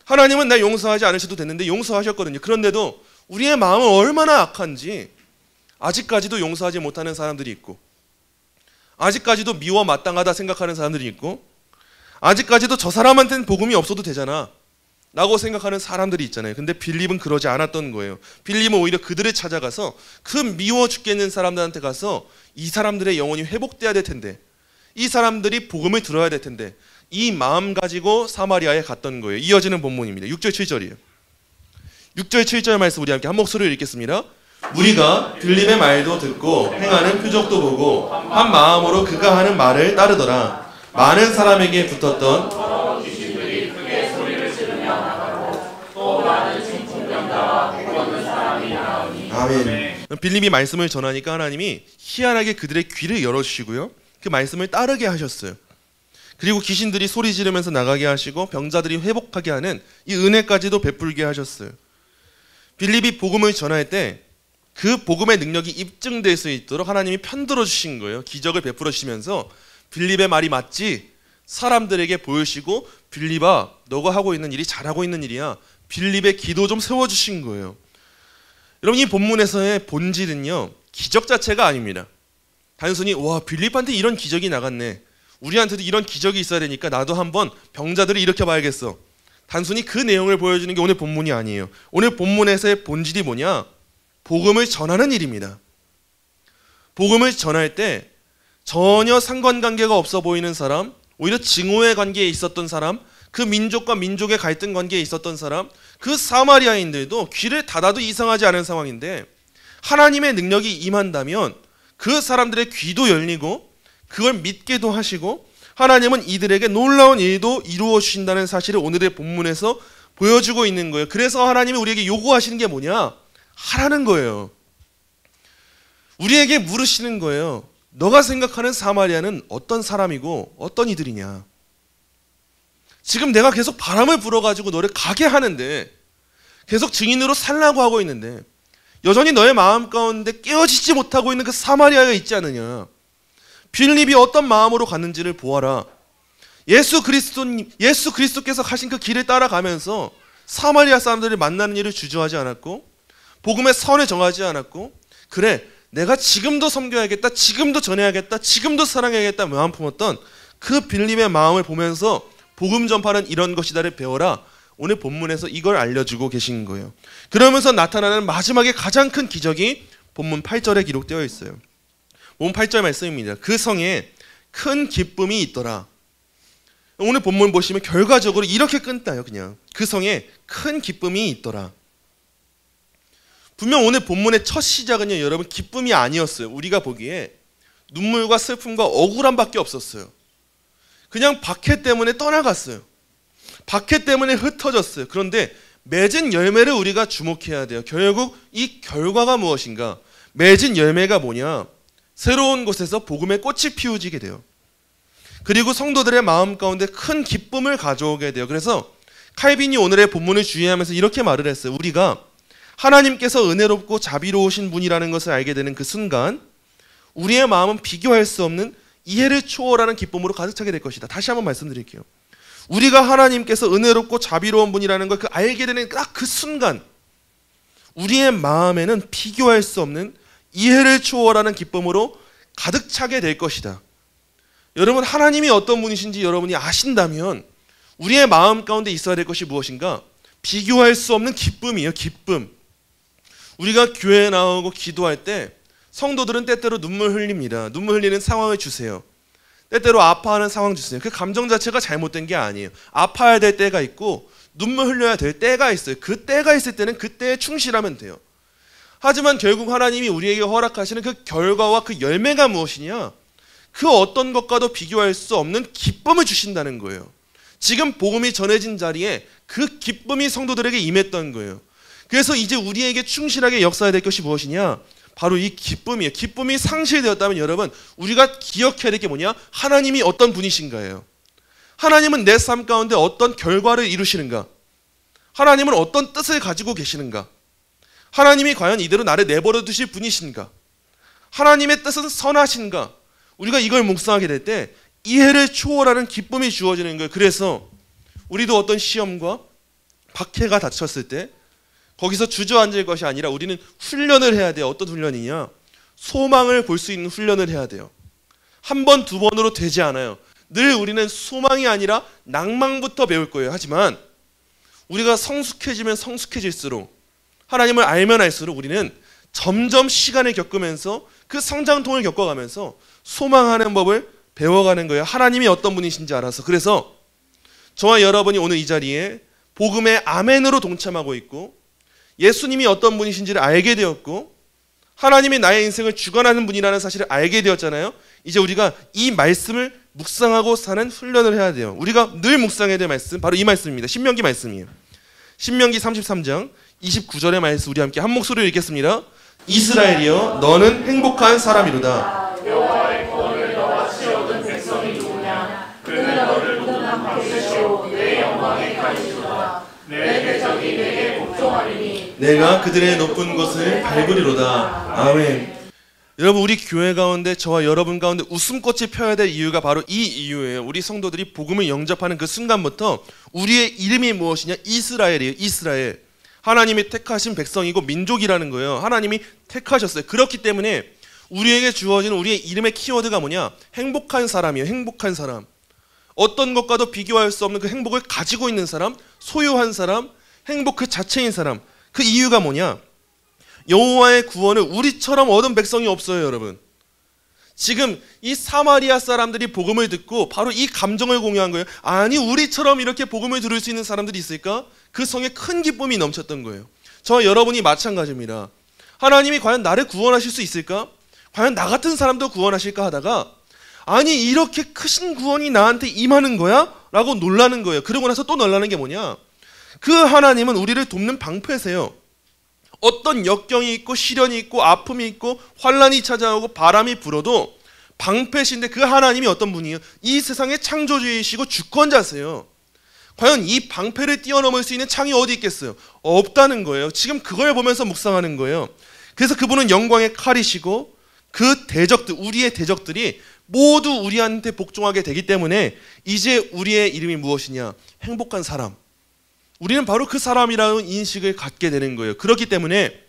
하나님은 날 용서하지 않으셔도 됐는데 용서하셨거든요. 그런데도 우리의 마음은 얼마나 악한지 아직까지도 용서하지 못하는 사람들이 있고, 아직까지도 미워 마땅하다 생각하는 사람들이 있고, 아직까지도 저 사람한테는 복음이 없어도 되잖아 라고 생각하는 사람들이 있잖아요. 근데 빌립은 그러지 않았던 거예요. 빌립은 오히려 그들을 찾아가서 그 미워 죽겠는 사람들한테 가서 이 사람들의 영혼이 회복돼야 될 텐데, 이 사람들이 복음을 들어야 될 텐데, 이 마음 가지고 사마리아에 갔던 거예요. 이어지는 본문입니다. 6절 7절이에요. 6절 7절 말씀 우리 함께 한 목소리로 읽겠습니다. 무리가 빌립의 말도 듣고 행하는 표적도 보고 한 마음으로 그가 하는 말을 따르더라. 많은 사람에게 붙었던 아멘. 빌립이 말씀을 전하니까 하나님이 희한하게 그들의 귀를 열어주시고요, 그 말씀을 따르게 하셨어요. 그리고 귀신들이 소리 지르면서 나가게 하시고 병자들이 회복하게 하는 이 은혜까지도 베풀게 하셨어요. 빌립이 복음을 전할 때 그 복음의 능력이 입증될 수 있도록 하나님이 편들어 주신 거예요. 기적을 베풀어 주시면서 빌립의 말이 맞지? 사람들에게 보여주시고, 빌립아, 너가 하고 있는 일이 잘하고 있는 일이야. 빌립의 기도 좀 세워주신 거예요. 여러분, 이 본문에서의 본질은요, 기적 자체가 아닙니다. 단순히 와, 빌립한테 이런 기적이 나갔네, 우리한테도 이런 기적이 있어야 되니까 나도 한번 병자들을 일으켜봐야겠어. 단순히 그 내용을 보여주는 게 오늘 본문이 아니에요. 오늘 본문에서의 본질이 뭐냐? 복음을 전하는 일입니다. 복음을 전할 때 전혀 상관관계가 없어 보이는 사람, 오히려 증오의 관계에 있었던 사람, 그 민족과 민족의 갈등 관계에 있었던 사람, 그 사마리아인들도 귀를 닫아도 이상하지 않은 상황인데 하나님의 능력이 임한다면 그 사람들의 귀도 열리고 그걸 믿게도 하시고 하나님은 이들에게 놀라운 일도 이루어 주신다는 사실을 오늘의 본문에서 보여주고 있는 거예요. 그래서 하나님이 우리에게 요구하시는 게 뭐냐? 하라는 거예요. 우리에게 물으시는 거예요. 너가 생각하는 사마리아는 어떤 사람이고 어떤 이들이냐? 지금 내가 계속 바람을 불어가지고 너를 가게 하는데, 계속 증인으로 살라고 하고 있는데 여전히 너의 마음 가운데 깨어지지 못하고 있는 그 사마리아가 있지 않느냐? 빌립이 어떤 마음으로 갔는지를 보아라. 예수 그리스도께서 하신 그 길을 따라가면서 사마리아 사람들을 만나는 일을 주저하지 않았고, 복음의 선을 정하지 않았고, 그래, 내가 지금도 섬겨야겠다, 지금도 전해야겠다, 지금도 사랑해야겠다 마음 품었던 그 빌립의 마음을 보면서 복음 전파는 이런 것이다를 배워라. 오늘 본문에서 이걸 알려주고 계신 거예요. 그러면서 나타나는 마지막에 가장 큰 기적이 본문 8절에 기록되어 있어요. 본문 8절 말씀입니다. 그 성에 큰 기쁨이 있더라. 오늘 본문 보시면 결과적으로 이렇게 끝나요. 그냥 그 성에 큰 기쁨이 있더라. 분명 오늘 본문의 첫 시작은요, 여러분, 기쁨이 아니었어요. 우리가 보기에 눈물과 슬픔과 억울함밖에 없었어요. 그냥 박해 때문에 떠나갔어요. 박해 때문에 흩어졌어요. 그런데 맺은 열매를 우리가 주목해야 돼요. 결국 이 결과가 무엇인가? 맺은 열매가 뭐냐? 새로운 곳에서 복음의 꽃이 피우지게 돼요. 그리고 성도들의 마음 가운데 큰 기쁨을 가져오게 돼요. 그래서 칼빈이 오늘의 본문을 주의하면서 이렇게 말을 했어요. 우리가 하나님께서 은혜롭고 자비로우신 분이라는 것을 알게 되는 그 순간 우리의 마음은 비교할 수 없는 이해를 초월하는 기쁨으로 가득 차게 될 것이다. 다시 한번 말씀드릴게요. 우리가 하나님께서 은혜롭고 자비로운 분이라는 걸 알게 되는 딱 그 순간 우리의 마음에는 비교할 수 없는 이해를 초월하는 기쁨으로 가득 차게 될 것이다. 여러분, 하나님이 어떤 분이신지 여러분이 아신다면 우리의 마음 가운데 있어야 될 것이 무엇인가? 비교할 수 없는 기쁨이에요. 기쁨. 우리가 교회에 나오고 기도할 때 성도들은 때때로 눈물 흘립니다. 눈물 흘리는 상황을 주세요. 때때로 아파하는 상황 주세요. 그 감정 자체가 잘못된 게 아니에요. 아파야 될 때가 있고 눈물 흘려야 될 때가 있어요. 그 때가 있을 때는 그때에 충실하면 돼요. 하지만 결국 하나님이 우리에게 허락하시는 그 결과와 그 열매가 무엇이냐? 그 어떤 것과도 비교할 수 없는 기쁨을 주신다는 거예요. 지금 복음이 전해진 자리에 그 기쁨이 성도들에게 임했던 거예요. 그래서 이제 우리에게 충실하게 역사해야 될 것이 무엇이냐? 바로 이 기쁨이에요. 기쁨이 상실되었다면 여러분, 우리가 기억해야 될 게 뭐냐? 하나님이 어떤 분이신가예요. 하나님은 내 삶 가운데 어떤 결과를 이루시는가? 하나님은 어떤 뜻을 가지고 계시는가? 하나님이 과연 이대로 나를 내버려 두실 분이신가? 하나님의 뜻은 선하신가? 우리가 이걸 묵상하게 될 때 이해를 초월하는 기쁨이 주어지는 거예요. 그래서 우리도 어떤 시험과 박해가 닥쳤을 때 거기서 주저앉을 것이 아니라 우리는 훈련을 해야 돼요. 어떤 훈련이냐? 소망을 볼 수 있는 훈련을 해야 돼요. 한 번, 두 번으로 되지 않아요. 늘 우리는 소망이 아니라 낭망부터 배울 거예요. 하지만 우리가 성숙해지면 성숙해질수록, 하나님을 알면 알수록 우리는 점점 시간을 겪으면서 그 성장통을 겪어가면서 소망하는 법을 배워가는 거예요. 하나님이 어떤 분이신지 알아서. 그래서 저와 여러분이 오늘 이 자리에 복음의 아멘으로 동참하고 있고 예수님이 어떤 분이신지를 알게 되었고 하나님이 나의 인생을 주관하는 분이라는 사실을 알게 되었잖아요. 이제 우리가 이 말씀을 묵상하고 사는 훈련을 해야 돼요. 우리가 늘 묵상해야 될 말씀 바로 이 말씀입니다. 신명기 말씀이에요. 신명기 33장 29절의 말씀 우리 함께 한 목소리로 읽겠습니다. 이스라엘이여 너는 행복한 사람이로다. 여호와의 구원을 너같이 얻은 백성이 누구냐? 그는 너를 높은 방패시오 내 영광의 칼이로다. 내 대적이 내게 복종하리니 내가 그들의 높은 곳을 밟으리로다. 아멘. 여러분 우리 교회 가운데 저와 여러분 가운데 웃음꽃이 펴야 될 이유가 바로 이 이유예요. 우리 성도들이 복음을 영접하는 그 순간부터 우리의 이름이 무엇이냐? 이스라엘이에요. 이스라엘. 하나님이 택하신 백성이고 민족이라는 거예요. 하나님이 택하셨어요. 그렇기 때문에 우리에게 주어진 우리의 이름의 키워드가 뭐냐? 행복한 사람이에요. 행복한 사람. 어떤 것과도 비교할 수 없는 그 행복을 가지고 있는 사람, 소유한 사람, 행복 그 자체인 사람. 그 이유가 뭐냐? 여호와의 구원을 우리처럼 얻은 백성이 없어요, 여러분. 지금 이 사마리아 사람들이 복음을 듣고 바로 이 감정을 공유한 거예요. 아니 우리처럼 이렇게 복음을 들을 수 있는 사람들이 있을까? 그 성에 큰 기쁨이 넘쳤던 거예요. 저와 여러분이 마찬가지입니다. 하나님이 과연 나를 구원하실 수 있을까? 과연 나 같은 사람도 구원하실까 하다가 아니 이렇게 크신 구원이 나한테 임하는 거야? 라고 놀라는 거예요. 그러고 나서 또 놀라는 게 뭐냐? 그 하나님은 우리를 돕는 방패세요. 어떤 역경이 있고 시련이 있고 아픔이 있고 환란이 찾아오고 바람이 불어도 방패신데 그 하나님이 어떤 분이에요? 이 세상의 창조주이시고 주권자세요. 과연 이 방패를 뛰어넘을 수 있는 창이 어디 있겠어요? 없다는 거예요. 지금 그걸 보면서 묵상하는 거예요. 그래서 그분은 영광의 칼이시고 그 대적들, 우리의 대적들이 모두 우리한테 복종하게 되기 때문에 이제 우리의 이름이 무엇이냐? 행복한 사람. 우리는 바로 그 사람이라는 인식을 갖게 되는 거예요. 그렇기 때문에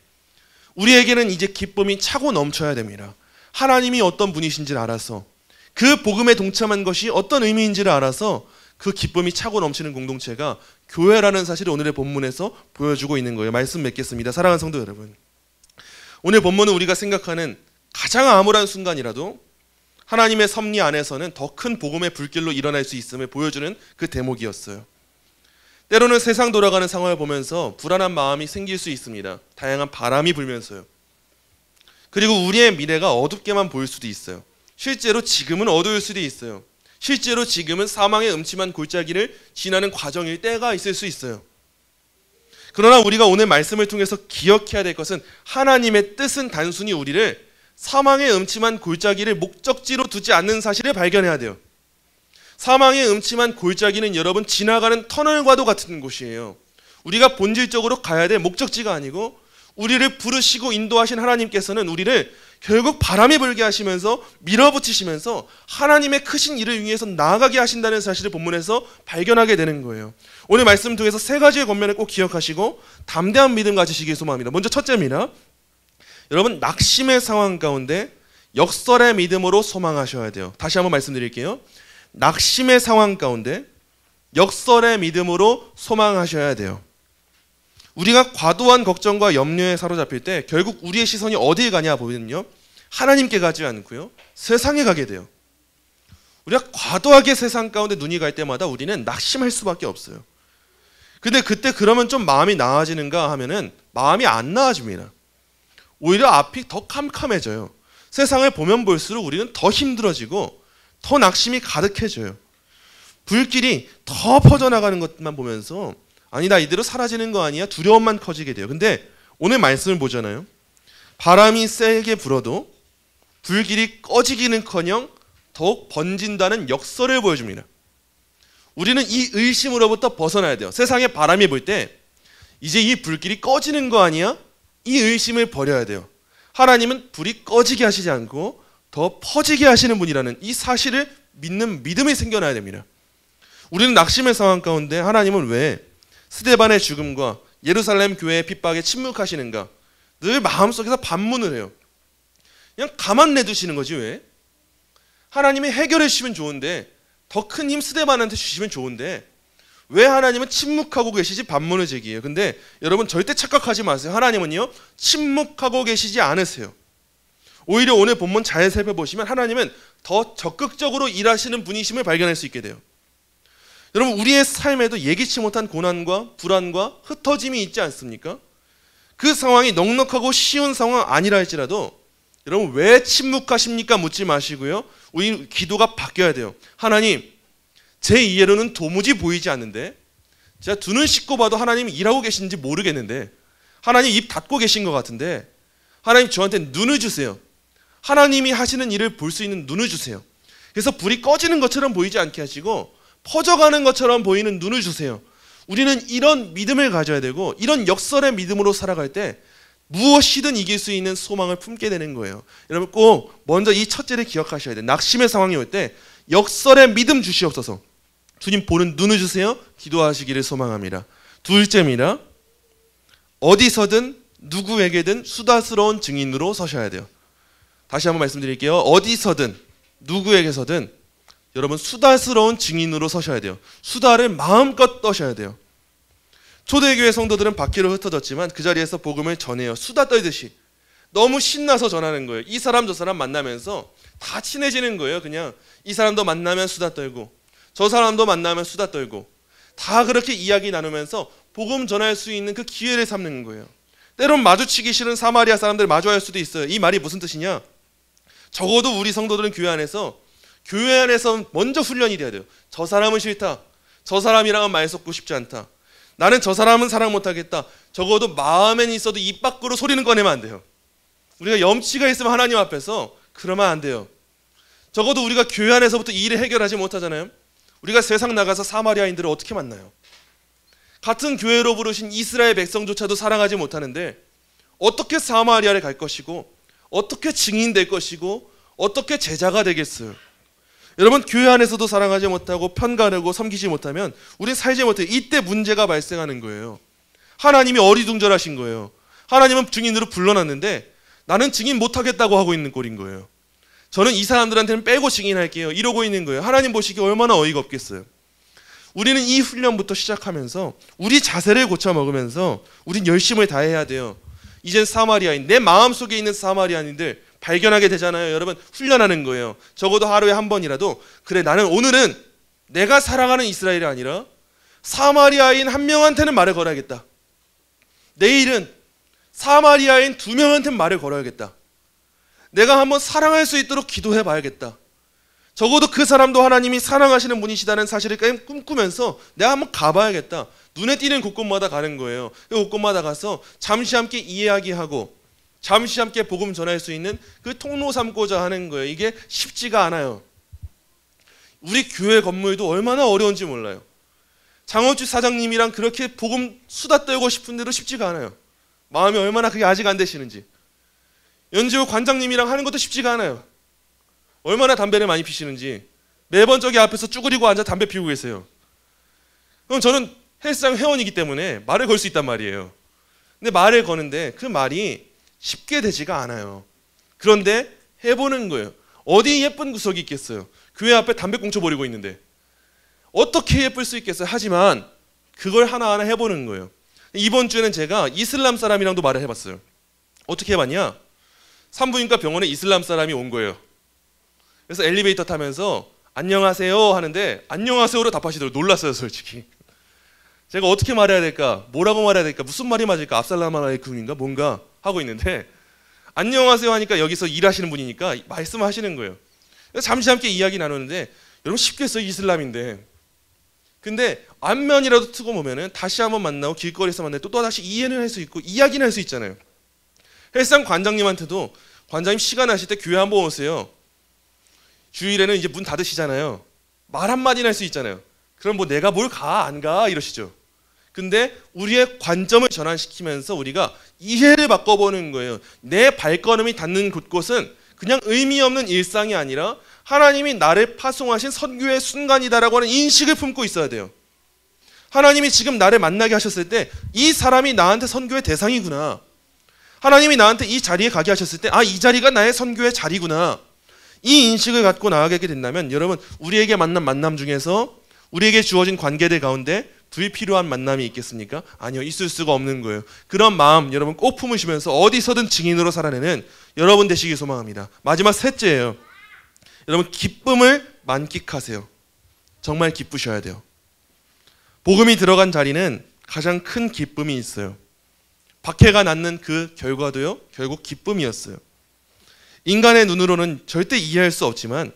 우리에게는 이제 기쁨이 차고 넘쳐야 됩니다. 하나님이 어떤 분이신지를 알아서 그 복음에 동참한 것이 어떤 의미인지를 알아서 그 기쁨이 차고 넘치는 공동체가 교회라는 사실을 오늘의 본문에서 보여주고 있는 거예요. 말씀 맺겠습니다. 사랑하는 성도 여러분, 오늘 본문은 우리가 생각하는 가장 암울한 순간이라도 하나님의 섭리 안에서는 더 큰 복음의 불길로 일어날 수 있음을 보여주는 그 대목이었어요. 때로는 세상 돌아가는 상황을 보면서 불안한 마음이 생길 수 있습니다. 다양한 바람이 불면서요. 그리고 우리의 미래가 어둡게만 보일 수도 있어요. 실제로 지금은 어두울 수도 있어요. 실제로 지금은 사망의 음침한 골짜기를 지나는 과정일 때가 있을 수 있어요. 그러나 우리가 오늘 말씀을 통해서 기억해야 될 것은 하나님의 뜻은 단순히 우리를 사망의 음침한 골짜기를 목적지로 두지 않는 사실을 발견해야 돼요. 사망의 음침한 골짜기는 여러분 지나가는 터널과도 같은 곳이에요. 우리가 본질적으로 가야 될 목적지가 아니고 우리를 부르시고 인도하신 하나님께서는 우리를 결국 바람이 불게 하시면서 밀어붙이시면서 하나님의 크신 일을 위해서 나아가게 하신다는 사실을 본문에서 발견하게 되는 거예요. 오늘 말씀 통해서 세 가지의 권면을 꼭 기억하시고 담대한 믿음 가지시길 소망합니다. 먼저 첫째입니다. 여러분 낙심의 상황 가운데 역설의 믿음으로 소망하셔야 돼요. 다시 한번 말씀드릴게요. 낙심의 상황 가운데 역설의 믿음으로 소망하셔야 돼요. 우리가 과도한 걱정과 염려에 사로잡힐 때 결국 우리의 시선이 어디에 가냐 보면요, 하나님께 가지 않고요 세상에 가게 돼요. 우리가 과도하게 세상 가운데 눈이 갈 때마다 우리는 낙심할 수밖에 없어요. 근데 그때 그러면 좀 마음이 나아지는가 하면은 마음이 안 나아집니다. 오히려 앞이 더 캄캄해져요. 세상을 보면 볼수록 우리는 더 힘들어지고 더 낙심이 가득해져요. 불길이 더 퍼져나가는 것만 보면서 아니다 이대로 사라지는 거 아니야? 두려움만 커지게 돼요. 근데 오늘 말씀을 보잖아요. 바람이 세게 불어도 불길이 꺼지기는커녕 더욱 번진다는 역설을 보여줍니다. 우리는 이 의심으로부터 벗어나야 돼요. 세상에 바람이 불 때 이제 이 불길이 꺼지는 거 아니야? 이 의심을 버려야 돼요. 하나님은 불이 꺼지게 하시지 않고 더 퍼지게 하시는 분이라는 이 사실을 믿는 믿음이 생겨나야 됩니다. 우리는 낙심의 상황 가운데 하나님은 왜 스데반의 죽음과 예루살렘 교회의 핍박에 침묵하시는가? 늘 마음속에서 반문을 해요. 그냥 가만 내두시는 거지 왜? 하나님이 해결해 주시면 좋은데 더 큰 힘 스데반한테 주시면 좋은데 왜 하나님은 침묵하고 계시지? 반문을 제기해요. 근데 여러분 절대 착각하지 마세요. 하나님은요 침묵하고 계시지 않으세요. 오히려 오늘 본문 잘 살펴보시면 하나님은 더 적극적으로 일하시는 분이심을 발견할 수 있게 돼요. 여러분 우리의 삶에도 예기치 못한 고난과 불안과 흩어짐이 있지 않습니까? 그 상황이 넉넉하고 쉬운 상황 아니라 할지라도 여러분 왜 침묵하십니까? 묻지 마시고요. 우리 기도가 바뀌어야 돼요. 하나님, 제 이해로는 도무지 보이지 않는데, 제가 두 눈 씻고 봐도 하나님이 일하고 계신지 모르겠는데, 하나님 입 닫고 계신 것 같은데, 하나님 저한테 눈을 주세요. 하나님이 하시는 일을 볼 수 있는 눈을 주세요. 그래서 불이 꺼지는 것처럼 보이지 않게 하시고 퍼져가는 것처럼 보이는 눈을 주세요. 우리는 이런 믿음을 가져야 되고, 이런 역설의 믿음으로 살아갈 때 무엇이든 이길 수 있는 소망을 품게 되는 거예요. 여러분 꼭 먼저 이 첫째를 기억하셔야 돼요. 낙심의 상황이 올 때 역설의 믿음 주시옵소서. 주님 보는 눈을 주세요. 기도하시기를 소망합니다. 둘째입니다. 어디서든 누구에게든 수다스러운 증인으로 서셔야 돼요. 다시 한번 말씀드릴게요. 어디서든 누구에게서든 여러분 수다스러운 증인으로 서셔야 돼요. 수다를 마음껏 떠셔야 돼요. 초대교회 성도들은 밖으로 흩어졌지만 그 자리에서 복음을 전해요. 수다 떨듯이. 너무 신나서 전하는 거예요. 이 사람 저 사람 만나면서 다 친해지는 거예요. 그냥 이 사람도 만나면 수다 떨고 저 사람도 만나면 수다 떨고 다 그렇게 이야기 나누면서 복음 전할 수 있는 그 기회를 삼는 거예요. 때론 마주치기 싫은 사마리아 사람들 마주할 수도 있어요. 이 말이 무슨 뜻이냐? 적어도 우리 성도들은 교회 안에서 먼저 훈련이 돼야 돼요. 저 사람은 싫다. 저 사람이랑은 말 섞고 싶지 않다. 나는 저 사람은 사랑 못하겠다. 적어도 마음엔 있어도 입 밖으로 소리는 꺼내면 안 돼요. 우리가 염치가 있으면 하나님 앞에서 그러면 안 돼요. 적어도 우리가 교회 안에서부터 이 일을 해결하지 못하잖아요. 우리가 세상 나가서 사마리아인들을 어떻게 만나요? 같은 교회로 부르신 이스라엘 백성조차도 사랑하지 못하는데 어떻게 사마리아를 갈 것이고 어떻게 증인 될 것이고 어떻게 제자가 되겠어요? 여러분 교회 안에서도 사랑하지 못하고 편가르고 섬기지 못하면 우린 살지 못해요. 이때 문제가 발생하는 거예요. 하나님이 어리둥절하신 거예요. 하나님은 증인으로 불러놨는데 나는 증인 못하겠다고 하고 있는 꼴인 거예요. 저는 이 사람들한테는 빼고 증인할게요. 이러고 있는 거예요. 하나님 보시기에 얼마나 어이가 없겠어요. 우리는 이 훈련부터 시작하면서 우리 자세를 고쳐먹으면서 우린 열심을 다해야 돼요. 이젠 사마리아인, 내 마음속에 있는 사마리아인들 발견하게 되잖아요. 여러분 훈련하는 거예요. 적어도 하루에 한 번이라도 그래 나는 오늘은 내가 사랑하는 이스라엘이 아니라 사마리아인 한 명한테는 말을 걸어야겠다. 내일은 사마리아인 2명한테는 말을 걸어야겠다. 내가 한번 사랑할 수 있도록 기도해 봐야겠다. 적어도 그 사람도 하나님이 사랑하시는 분이시다는 사실을 꿈꾸면서 내가 한번 가봐야겠다. 눈에 띄는 곳곳마다 가는 거예요. 그 곳곳마다 가서 잠시 함께 이야기하고 잠시 함께 복음 전할 수 있는 그 통로 삼고자 하는 거예요. 이게 쉽지가 않아요. 우리 교회 건물도 얼마나 어려운지 몰라요. 장원주 사장님이랑 그렇게 복음 수다 떨고 싶은데도 쉽지가 않아요. 마음이 얼마나 그게 아직 안 되시는지. 연지호 관장님이랑 하는 것도 쉽지가 않아요. 얼마나 담배를 많이 피시는지. 매번 저기 앞에서 쭈그리고 앉아 담배 피우고 계세요. 그럼 저는 헬스장 회원이기 때문에 말을 걸 수 있단 말이에요. 근데 말을 거는데 그 말이 쉽게 되지가 않아요. 그런데 해보는 거예요. 어디 예쁜 구석이 있겠어요. 교회 앞에 담배 꽁초 버리고 있는데 어떻게 예쁠 수 있겠어요. 하지만 그걸 하나하나 해보는 거예요. 이번 주에는 제가 이슬람 사람이랑도 말을 해봤어요. 어떻게 해봤냐? 산부인과 병원에 이슬람 사람이 온 거예요. 그래서 엘리베이터 타면서 안녕하세요 하는데 안녕하세요로 답하시더라고요. 놀랐어요 솔직히. 제가 어떻게 말해야 될까? 뭐라고 말해야 될까? 무슨 말이 맞을까? 압살람 알레이쿰인가? 뭔가 하고 있는데 안녕하세요 하니까 여기서 일하시는 분이니까 말씀하시는 거예요. 그래서 잠시 함께 이야기 나누는데 여러분 쉽겠어요 이슬람인데. 근데 안면이라도 트고 보면은 다시 한번 만나고 길거리에서 만나도 또다시 이해는 할 수 있고 이야기는 할 수 있잖아요. 헬스장 관장님한테도 관장님 시간 하실 때 교회 한번 오세요. 주일에는 이제 문 닫으시잖아요. 말 한마디는 할 수 있잖아요. 그럼 뭐 내가 뭘 가 안 가 이러시죠. 근데 우리의 관점을 전환시키면서 우리가 이해를 바꿔보는 거예요. 내 발걸음이 닿는 곳곳은 그냥 의미 없는 일상이 아니라 하나님이 나를 파송하신 선교의 순간이다라고 하는 인식을 품고 있어야 돼요. 하나님이 지금 나를 만나게 하셨을 때 이 사람이 나한테 선교의 대상이구나. 하나님이 나한테 이 자리에 가게 하셨을 때 이 자리가 나의 선교의 자리구나. 이 인식을 갖고 나아가게 된다면 여러분 우리에게 만난 만남 중에서 우리에게 주어진 관계들 가운데 불필요한 만남이 있겠습니까? 아니요. 있을 수가 없는 거예요. 그런 마음 여러분 꼭 품으시면서 어디서든 증인으로 살아내는 여러분 되시길 소망합니다. 마지막 셋째예요. 여러분 기쁨을 만끽하세요. 정말 기쁘셔야 돼요. 복음이 들어간 자리는 가장 큰 기쁨이 있어요. 박해가 낳는 그 결과도요, 결국 기쁨이었어요. 인간의 눈으로는 절대 이해할 수 없지만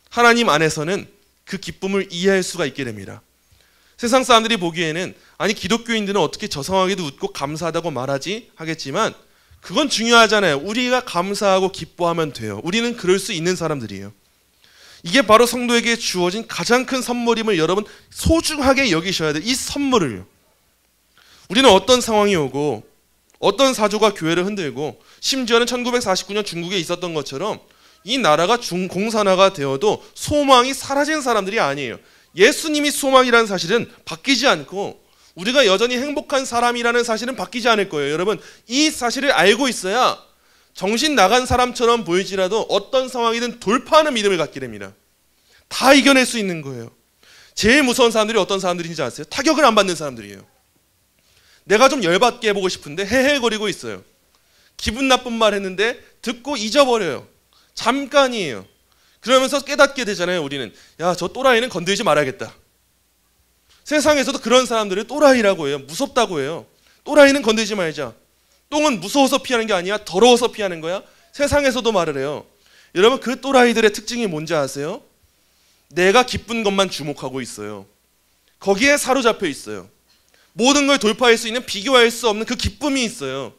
하나님 안에서는 그 기쁨을 이해할 수가 있게 됩니다. 세상 사람들이 보기에는 아니 기독교인들은 어떻게 저 상황에도 웃고 감사하다고 말하지 하겠지만 그건 중요하잖아요. 우리가 감사하고 기뻐하면 돼요. 우리는 그럴 수 있는 사람들이에요. 이게 바로 성도에게 주어진 가장 큰 선물임을 여러분 소중하게 여기셔야 돼요. 이 선물을요. 우리는 어떤 상황이 오고 어떤 사조가 교회를 흔들고 심지어는 1949년 중국에 있었던 것처럼 이 나라가 공산화가 되어도 소망이 사라진 사람들이 아니에요. 예수님이 소망이라는 사실은 바뀌지 않고 우리가 여전히 행복한 사람이라는 사실은 바뀌지 않을 거예요. 여러분 이 사실을 알고 있어야 정신 나간 사람처럼 보일지라도 어떤 상황이든 돌파하는 믿음을 갖게 됩니다. 다 이겨낼 수 있는 거예요. 제일 무서운 사람들이 어떤 사람들인지 아세요? 타격을 안 받는 사람들이에요. 내가 좀 열받게 해보고 싶은데 헤헤거리고 있어요. 기분 나쁜 말 했는데 듣고 잊어버려요. 잠깐이에요. 그러면서 깨닫게 되잖아요. 우리는 야, 저 또라이는 건들지 말아야겠다. 세상에서도 그런 사람들을 또라이라고 해요. 무섭다고 해요. 또라이는 건들지 말자. 똥은 무서워서 피하는 게 아니야. 더러워서 피하는 거야. 세상에서도 말을 해요. 여러분 그 또라이들의 특징이 뭔지 아세요? 내가 기쁜 것만 주목하고 있어요. 거기에 사로잡혀 있어요. 모든 걸 돌파할 수 있는 비교할 수 없는 그 기쁨이 있어요.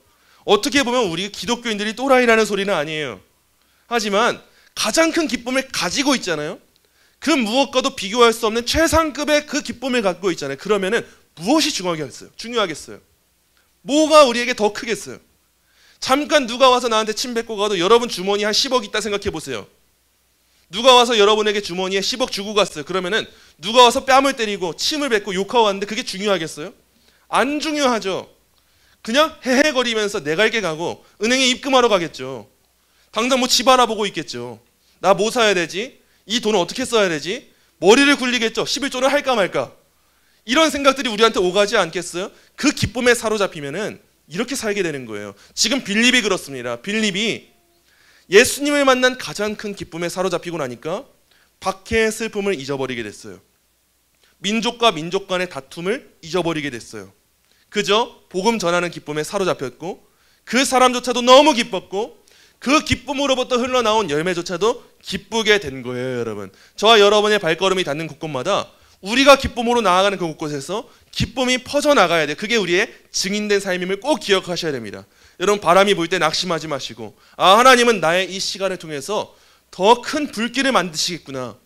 어떻게 보면 우리 기독교인들이 또라이라는 소리는 아니에요. 하지만 가장 큰 기쁨을 가지고 있잖아요. 그 무엇과도 비교할 수 없는 최상급의 그 기쁨을 갖고 있잖아요. 그러면은 무엇이 중요하겠어요? 뭐가 우리에게 더 크겠어요? 잠깐 누가 와서 나한테 침 뱉고 가도 여러분 주머니에 한 10억 있다 생각해 보세요. 누가 와서 여러분에게 주머니에 10억 주고 갔어요. 그러면은 누가 와서 뺨을 때리고 침을 뱉고 욕하고 왔는데 그게 중요하겠어요? 안 중요하죠. 그냥 헤헤거리면서 내가 이렇게 가고 은행에 입금하러 가겠죠. 당장 뭐 집 알아보고 있겠죠. 나 뭐 사야 되지? 이 돈을 어떻게 써야 되지? 머리를 굴리겠죠. 11조를 할까 말까. 이런 생각들이 우리한테 오가지 않겠어요? 그 기쁨에 사로잡히면은 이렇게 살게 되는 거예요. 지금 빌립이 그렇습니다. 빌립이 예수님을 만난 가장 큰 기쁨에 사로잡히고 나니까 박해의 슬픔을 잊어버리게 됐어요. 민족과 민족 간의 다툼을 잊어버리게 됐어요. 그저 복음 전하는 기쁨에 사로잡혔고 그 사람조차도 너무 기뻤고 그 기쁨으로부터 흘러나온 열매조차도 기쁘게 된 거예요. 여러분 저와 여러분의 발걸음이 닿는 곳곳마다 우리가 기쁨으로 나아가는 그 곳곳에서 기쁨이 퍼져나가야 돼요. 그게 우리의 증인된 삶임을 꼭 기억하셔야 됩니다. 여러분 바람이 불 때 낙심하지 마시고 하나님은 나의 이 시간을 통해서 더 큰 불길을 만드시겠구나.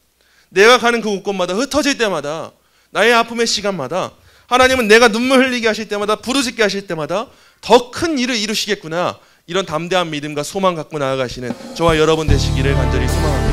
내가 가는 그 곳곳마다 흩어질 때마다 나의 아픔의 시간마다 하나님은 내가 눈물 흘리게 하실 때마다 부르짖게 하실 때마다 더 큰 일을 이루시겠구나. 이런 담대한 믿음과 소망 갖고 나아가시는 저와 여러분 되시기를 간절히 소망합니다.